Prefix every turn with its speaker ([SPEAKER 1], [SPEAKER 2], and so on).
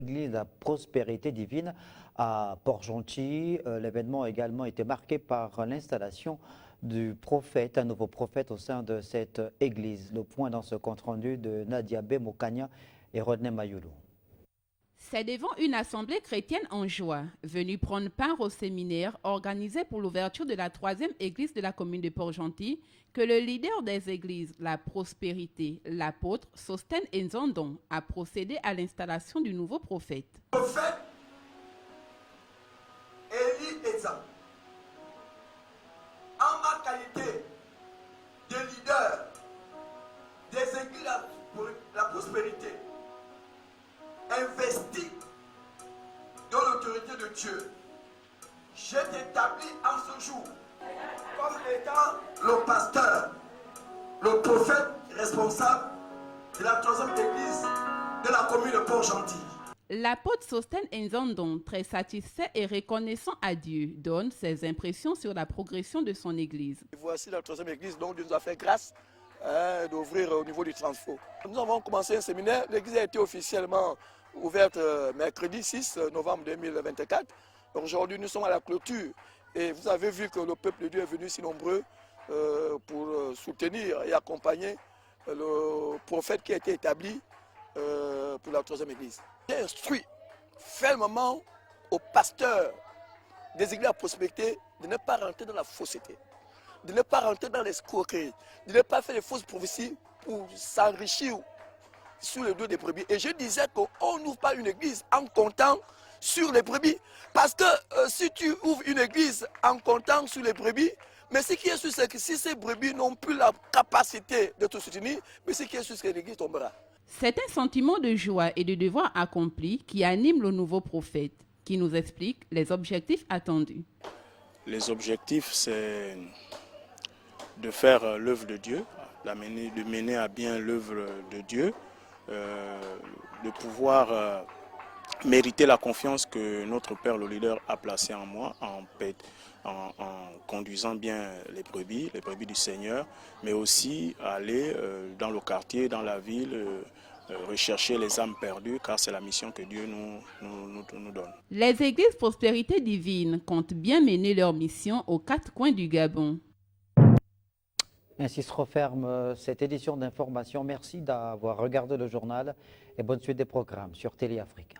[SPEAKER 1] L'église de la prospérité divine à Port-Gentil. L'événement a également été marqué par l'installation du prophète, un nouveau prophète au sein de cette église. Le point dans ce compte-rendu de Nadia Bemokania et Rodney Mayoulou.
[SPEAKER 2] C'est devant une assemblée chrétienne en joie, venue prendre part au séminaire organisé pour l'ouverture de la 3e église de la commune de Port-Gentil, que le leader des églises, la prospérité, l'apôtre Sostène Nzondon, a procédé à l'installation du nouveau prophète.
[SPEAKER 3] Prophète Élie Eza, en ma qualité de leader des églises pour la prospérité, investi dans l'autorité de Dieu, je t'établis en ce jour comme étant le pasteur, le prophète responsable de la 3e église de la commune de Port-Gentil.
[SPEAKER 2] L'apôtre Sostène Nzondon, très satisfait et reconnaissant à Dieu, donne ses impressions sur la progression de son église.
[SPEAKER 4] Voici la 3e église dont Dieu nous a fait grâce d'ouvrir au niveau du transfo. Nous avons commencé un séminaire. L'église a été officiellement ouverte mercredi 6 novembre 2024. Aujourd'hui, nous sommes à la clôture et vous avez vu que le peuple de Dieu est venu si nombreux pour soutenir et accompagner le prophète qui a été établi pour la 3e église. J'ai instruit fermement aux pasteurs des églises à prospérité de ne pas rentrer dans la fausseté, de ne pas rentrer dans l'escroquerie, de ne pas faire des fausses prophéties pour s'enrichir sur le dos des brebis. Et je disais qu'on n'ouvre pas une église en comptant sur les brebis. Parce que si tu ouvres une église en comptant sur les brebis, mais ce qui est sûr, c'est que si ces brebis n'ont plus la capacité de te soutenir, mais ce qui est sûr, c'est que l'église tombera.
[SPEAKER 2] C'est un sentiment de joie et de devoir accompli qui anime le nouveau prophète, qui nous explique les objectifs attendus.
[SPEAKER 5] Les objectifs, c'est de faire l'œuvre de Dieu, de mener à bien l'œuvre de Dieu, de pouvoir mériter la confiance que notre Père, le leader, a placée en moi, en conduisant bien les brebis du Seigneur, mais aussi aller dans le quartier, dans la ville, rechercher les âmes perdues, car c'est la mission que Dieu nous donne.
[SPEAKER 2] Les églises prospérité divine comptent bien mener leur mission aux 4 coins du Gabon.
[SPEAKER 1] Ainsi se referme cette édition d'information. Merci d'avoir regardé le journal et bonne suite des programmes sur Télé Afrique.